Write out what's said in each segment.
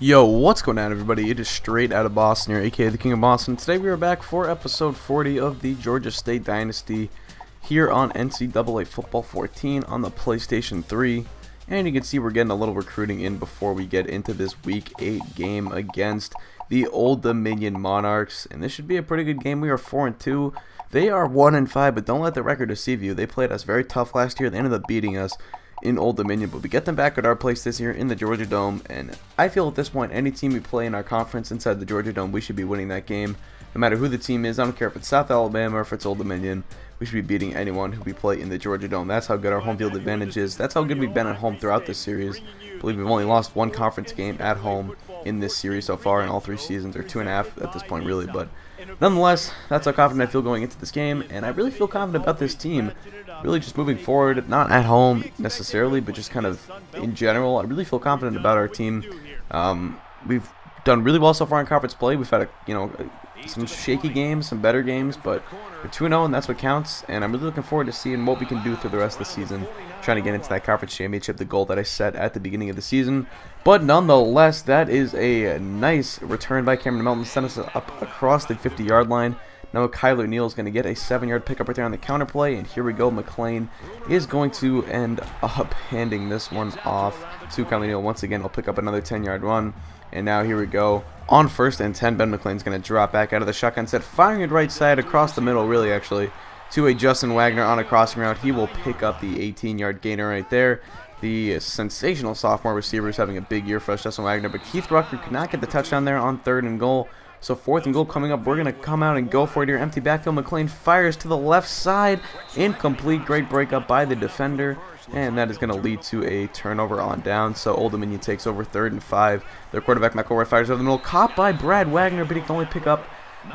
Yo, what's going on, everybody? It is straight out of Boston here, aka the King of Boston. Today we are back for episode 40 of the Georgia State Dynasty here on NCAA Football 14 on the PlayStation 3. And you can see we're getting a little recruiting in before we get into this Week 8 game against the Old Dominion Monarchs. And this should be a pretty good game. We are 4-2. They are 1-5, but don't let the record deceive you. They played us very tough last year. They ended up beating us in Old Dominion, but we get them back at our place this year in the Georgia Dome, and I feel at this point any team we play in our conference inside the Georgia Dome, we should be winning that game no matter who the team is. I don't care if it's South Alabama or if it's Old Dominion. We should be beating anyone who we play in the Georgia Dome. That's how good our home field advantage is. That's how good we've been at home throughout this series. I believe we've only lost one conference game at home in this series so far in all 3 seasons, or 2.5 at this point really, but nonetheless, that's how confident I feel going into this game, and I really feel confident about this team. Really just moving forward, not at home necessarily, but just kind of in general, I really feel confident about our team. We've done really well so far in conference play. We've had some shaky games, some better games, but we're 2-0, and that's what counts. And I'm really looking forward to seeing what we can do through the rest of the season, trying to get into that conference championship, the goal that I set at the beginning of the season. But nonetheless, that is a nice return by Cameron Melton, sent us up across the 50-yard line. Now Kyler Neal is going to get a 7-yard pickup right there on the counter play, and here we go. McLean is going to end up handing this one off to Kyler Neal. Once again, he'll pick up another 10-yard run, and now here we go. On 1st and 10, Ben McLean's going to drop back out of the shotgun set, firing it right side across the middle, really actually, to a Justin Wagner on a crossing route. He will pick up the 18-yard gainer right there. The sensational sophomore receiver is having a big year for us, Justin Wagner, but Keith Rucker could not get the touchdown there on 3rd and goal. So 4th and goal coming up. We're going to come out and go for it here. Empty backfield. McLean fires to the left side. Incomplete. Great breakup by the defender. And that is going to lead to a turnover on down. So Old Dominion takes over 3rd and 5. Their quarterback, McElroy, fires over the middle. Caught by Brad Wagner, but he can only pick up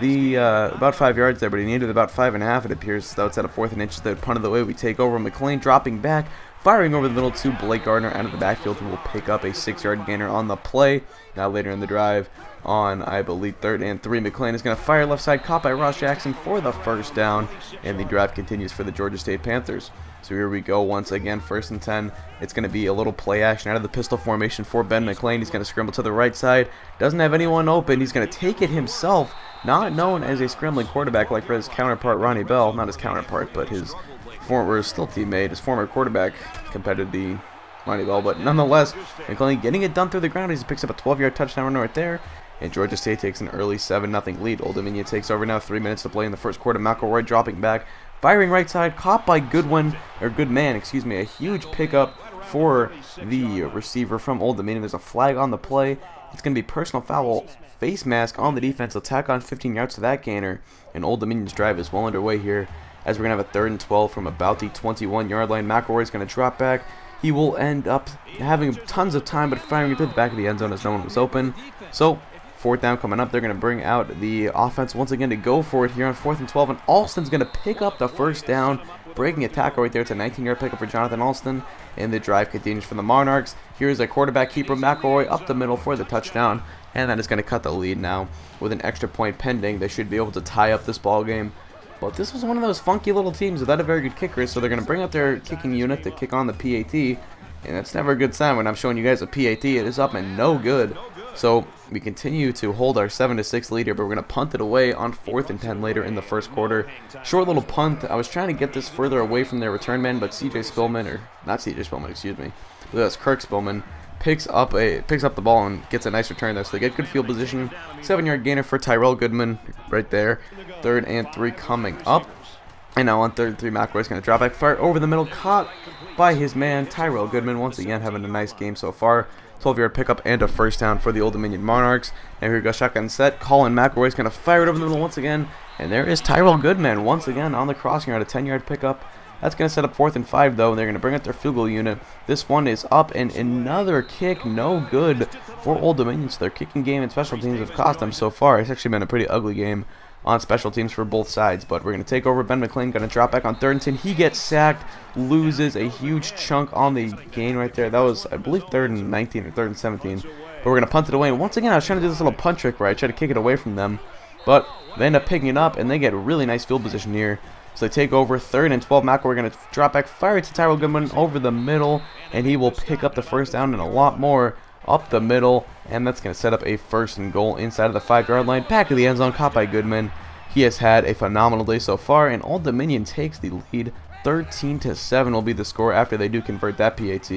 the about 5 yards there. But he needed about 5.5, it appears. So that's at a 4th and inches. They punted the way we take over. McLean dropping back, firing over the middle to Blake Gardner out of the backfield, who will pick up a 6-yard gainer on the play. Now later in the drive, on I believe 3rd and 3, McLean is going to fire left side, caught by Ross Jackson for the 1st down, and the drive continues for the Georgia State Panthers. So here we go once again, 1st and 10. It's going to be a little play action out of the pistol formation for Ben McLean. He's going to scramble to the right side, doesn't have anyone open. He's going to take it himself, not known as a scrambling quarterback like his counterpart Ronnie Bell. Not his counterpart, but his former, still teammate, his former quarterback compared to the Ronnie Bell. But nonetheless, McLean getting it done through the ground. He picks up a 12-yard touchdown run right there. And Georgia State takes an early 7-0 lead. Old Dominion takes over now. 3 minutes to play in the 1st quarter. McElroy dropping back, firing right side, caught by Goodman. A huge pickup for the receiver from Old Dominion. There's a flag on the play. It's going to be personal foul, face mask on the defense. They'll tack on 15 yards to that gainer. And Old Dominion's drive is well underway here, as we're going to have a 3rd and 12 from about the 21-yard line. McElroy's going to drop back. He will end up having tons of time, but firing it to the back of the end zone as no one was open. So 4th down coming up. They're going to bring out the offense once again to go for it here on 4th and 12. And Alston's going to pick up the 1st down, breaking a tackle right there. It's a 19-yard pickup for Jonathan Alston. And the drive continues for the Monarchs. Here's a quarterback keeper, McElroy, up the middle for the touchdown. And that is going to cut the lead now with an extra point pending. They should be able to tie up this ball game. But this was one of those funky little teams without a very good kicker, so they're going to bring out their kicking unit to kick on the PAT. And that's never a good sign when I'm showing you guys a PAT. It is up and no good. So we continue to hold our 7-6 lead here, but we're going to punt it away on 4th and 10 later in the 1st quarter. Short little punt. I was trying to get this further away from their return man, but Kirk Spillman picks up the ball and gets a nice return there. So they get good field position. 7-yard gainer for Tyrell Goodman right there. 3rd and 3 coming up. And now on 3rd and 3, McElroy's going to drop back, fire over the middle, caught by his man Tyrell Goodman. Once again, having a nice game so far. 12-yard pickup and a 1st down for the Old Dominion Monarchs. And here we go, shotgun set. Colin McElroy's going to fire it over the middle once again. And there is Tyrell Goodman once again on the crossing route, a 10-yard pickup. That's going to set up 4th and 5, though, and they're going to bring out their field goal unit. This one is up, and another kick, no good for Old Dominion. So their kicking game and special teams have cost them so far. It's actually been a pretty ugly game on special teams for both sides, but we're going to take over. Ben McLean going to drop back on 3rd and 10. He gets sacked, loses a huge chunk on the gain right there. That was, I believe, 3rd and 19 or 3rd and 17. But we're going to punt it away. And once again, I was trying to do this little punt trick where I try to kick it away from them, but they end up picking it up, and they get a really nice field position here. So they take over 3rd and 12. McElroy going to drop back, fire it to Tyrell Goodman over the middle, and he will pick up the 1st down and a lot more up the middle, and that's going to set up a 1st and goal inside of the 5-yard line. Back of the end zone, caught by Goodman. He has had a phenomenal day so far, and Old Dominion takes the lead. 13-7 will be the score after they do convert that PAT.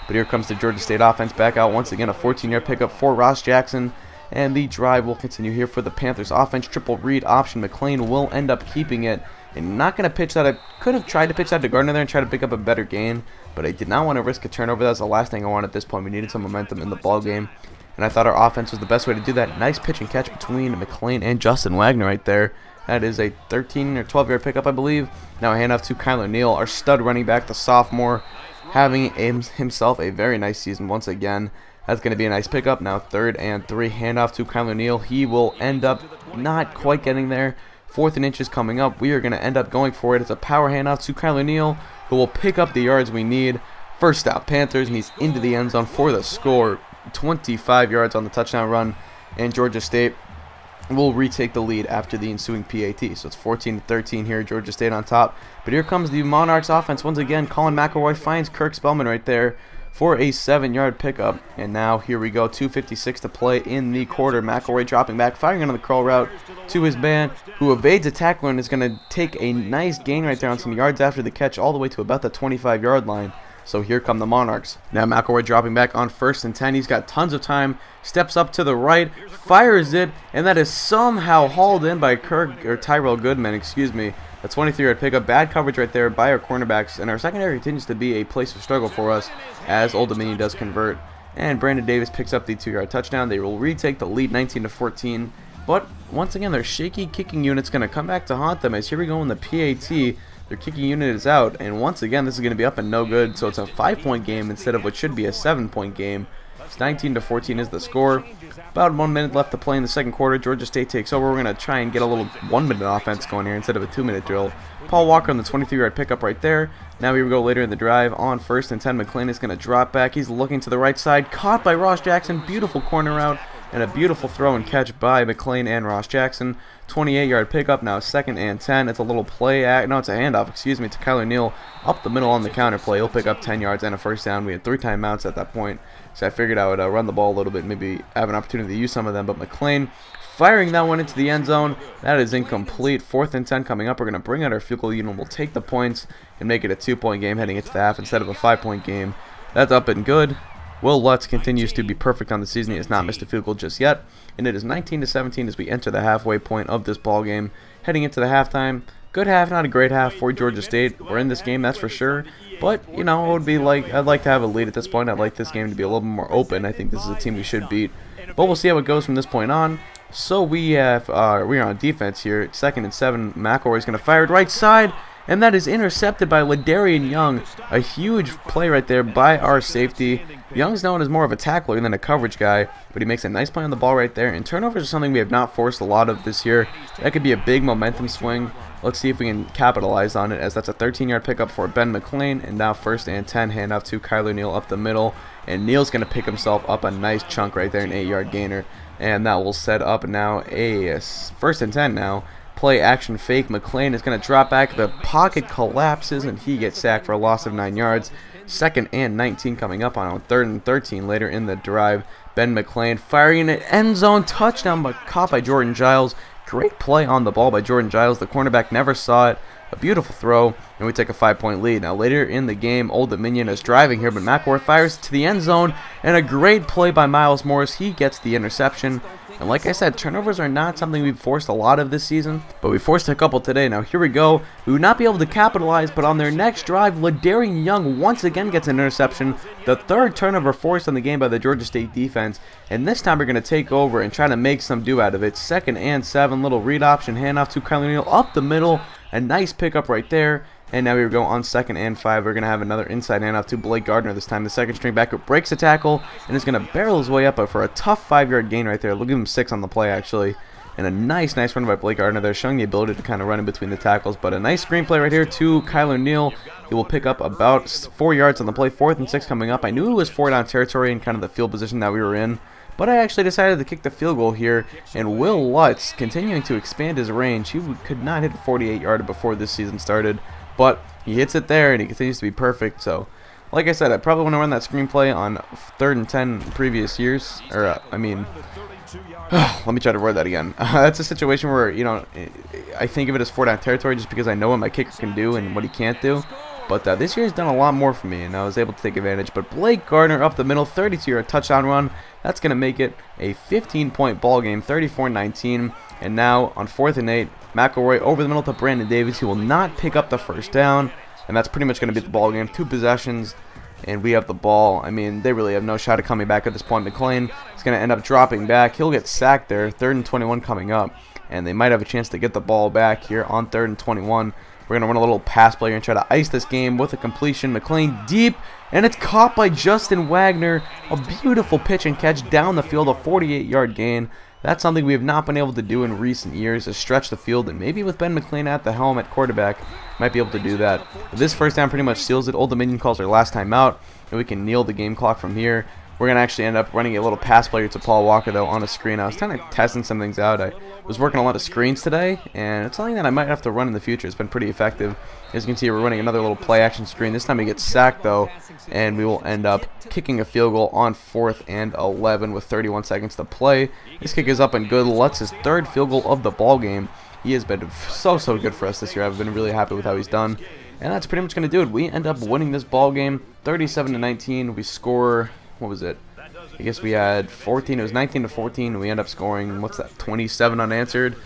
But here comes the Georgia State offense back out once again. A 14-yard pickup for Ross Jackson. And the drive will continue here for the Panthers offense. Triple read option. McLean will end up keeping it. And not going to pitch that. I could have tried to pitch that to Gardner there and try to pick up a better gain. But I did not want to risk a turnover. That's the last thing I wanted at this point. We needed some momentum in the ball game. And I thought our offense was the best way to do that. Nice pitch and catch between McLean and Justin Wagner right there. That is a 13 or 12-yard pickup, I believe. Now a handoff to Kyler Neal, our stud running back, the sophomore, having himself a very nice season once again. That's going to be a nice pickup. Now 3rd and 3, handoff to Kyler Neal. He will end up not quite getting there. 4th and inches coming up. We are going to end up going for it. It's a power handoff to Kyler Neal, who will pick up the yards we need. First out Panthers, and he's into the end zone for the score. 25 yards on the touchdown run, and Georgia State will retake the lead after the ensuing PAT. So it's 14-13 here, Georgia State on top. But here comes the Monarchs offense once again. Colin McElroy finds Kirk Spellman right there for a 7-yard pickup. And now here we go, 2:56 to play in the quarter. McElroy dropping back, firing on the curl route to his man, who evades a tackler and is going to take a nice gain right there on some yards after the catch, all the way to about the 25-yard line. So here come the Monarchs. Now McElroy dropping back on 1st and 10. He's got tons of time. Steps up to the right, fires it, and that is somehow hauled in by Tyrell Goodman, excuse me. A 23-yard pickup. Bad coverage right there by our cornerbacks, and our secondary continues to be a place of struggle for us as Old Dominion does convert. And Brandon Davis picks up the 2-yard touchdown. They will retake the lead 19-14. But once again, their shaky kicking unit's going to come back to haunt them, as here we go in the PAT. Their kicking unit is out, and once again, this is going to be up and no good. So it's a 5-point game instead of what should be a 7-point game. It's 19-14 is the score. About 1 minute left to play in the second quarter. Georgia State takes over. We're going to try and get a little 1-minute offense going here instead of a 2-minute drill. Paul Walker on the 23-yard pickup right there. Now here we go later in the drive on 1st and 10. McLean is going to drop back. He's looking to the right side. Caught by Ross Jackson. Beautiful corner route. And a beautiful throw and catch by McLean and Ross Jackson. 28-yard pickup, now 2nd and 10. It's a little play no, it's a handoff, excuse me, to Kyler Neal up the middle on the counter play. He'll pick up 10 yards and a 1st down. We had 3 timeouts at that point, so I figured I would run the ball a little bit, maybe have an opportunity to use some of them. But McLean firing that one into the end zone. That is incomplete. 4th and 10 coming up. We're going to bring out our field goal unit. We'll take the points and make it a 2-point game heading into the half instead of a 5-point game. That's up and good. Will Lutz continues to be perfect on the season. He has not missed a field goal just yet. And it is 19-17 as we enter the halfway point of this ball game. Heading into the halftime. Good half, not a great half for Georgia State. We're in this game, that's for sure. But, you know, it would be like, I'd like to have a lead at this point. I'd like this game to be a little bit more open. I think this is a team we should beat. But we'll see how it goes from this point on. So we are on defense here. 2nd and 7. McElroy's going to fire it right side. And that is intercepted by Ladarian Young. A huge play right there by our safety. Young's known as more of a tackler than a coverage guy, but he makes a nice play on the ball right there. And turnovers are something we have not forced a lot of this year. That could be a big momentum swing. Let's see if we can capitalize on it, as that's a 13-yard pickup for Ben McLean. And now 1st and 10, handoff to Kyler Neal up the middle. And Neal's going to pick himself up a nice chunk right there, an 8-yard gainer. And that will set up now a 1st and 10 now. Play action fake. McLean is going to drop back. The pocket collapses and he gets sacked for a loss of 9 yards. 2nd and 19 coming up on 3rd and 13 later in the drive. Ben McLean firing an end zone touchdown, but caught by Jordan Giles. Great play on the ball by Jordan Giles. The cornerback never saw it. A beautiful throw, and we take a 5-point lead. Now later in the game, Old Dominion is driving here, but McElroy fires to the end zone, and a great play by Miles Morris. He gets the interception. And like I said, turnovers are not something we've forced a lot of this season, but we forced a couple today. Now here we go. We would not be able to capitalize, but on their next drive, Ladarian Young once again gets an interception. The 3rd turnover forced on the game by the Georgia State defense. And this time we're going to take over and try to make some do out of it. 2nd and 7, little read option, handoff to Kyler Neal up the middle. A nice pickup right there. And now we go on 2nd and 5. We're going to have another inside handoff to Blake Gardner this time. The 2nd string backup breaks a tackle and is going to barrel his way up for a tough 5-yard gain right there. Look at him 6 on the play, actually. And a nice run by Blake Gardner there, showing the ability to kind of run in between the tackles. But a nice screenplay right here to Kyler Neal. He will pick up about 4 yards on the play. 4th and 6 coming up. I knew it was 4-down territory in kind of the field position that we were in, but I actually decided to kick the field goal here. And Will Lutz continuing to expand his range. He could not hit a 48-yarder before this season started, but he hits it there and he continues to be perfect. So like I said, I probably want to run that screenplay on 3rd and 10 previous years. Or, I mean, let me try to word that again. That's a situation where, you know, I think of it as 4-down territory just because I know what my kicker can do and what he can't do. But this year has done a lot more for me, and I was able to take advantage. But Blake Gardner up the middle, 32-yard touchdown run. That's going to make it a 15-point ball game, 34-19. And now on 4th and 8, McElroy over the middle to Brandon Davis. He will not pick up the first down, and that's pretty much going to be the ball game. 2 possessions, and we have the ball. I mean, they really have no shot at coming back at this point. McLean is going to end up dropping back. He'll get sacked there. 3rd and 21 coming up, and they might have a chance to get the ball back here on 3rd and 21. We're going to run a little pass play and try to ice this game with a completion. McLean deep, and it's caught by Justin Wagner. A beautiful pitch and catch down the field, a 48-yard gain. That's something we have not been able to do in recent years, is stretch the field, and maybe with Ben McLean at the helm at quarterback, might be able to do that. But this first down pretty much seals it. Old Dominion calls our last time out, and we can kneel the game clock from here. We're going to actually end up running a little pass play to Paul Walker, though, on a screen. I was kind of testing some things out. I was working a lot of screens today, and it's something that I might have to run in the future. It's been pretty effective. As you can see, we're running another little play-action screen. This time he gets sacked, though, and we will end up kicking a field goal on 4th and 11 with 31 seconds to play. This kick is up and good. Lutz, his 3rd field goal of the ball game. He has been so good for us this year. I've been really happy with how he's done. And that's pretty much going to do it. We end up winning this ball game 37-19. We score, what was it? I guess we had 14. It was 19-14. We end up scoring, what's that, 27 unanswered,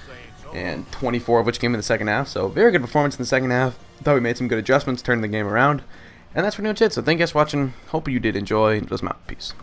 and 24 of which came in the second half. So very good performance in the second half. Thought we made some good adjustments, turned the game around. And that's pretty much it. So thank you guys for watching. Hope you did enjoy. It was my peace.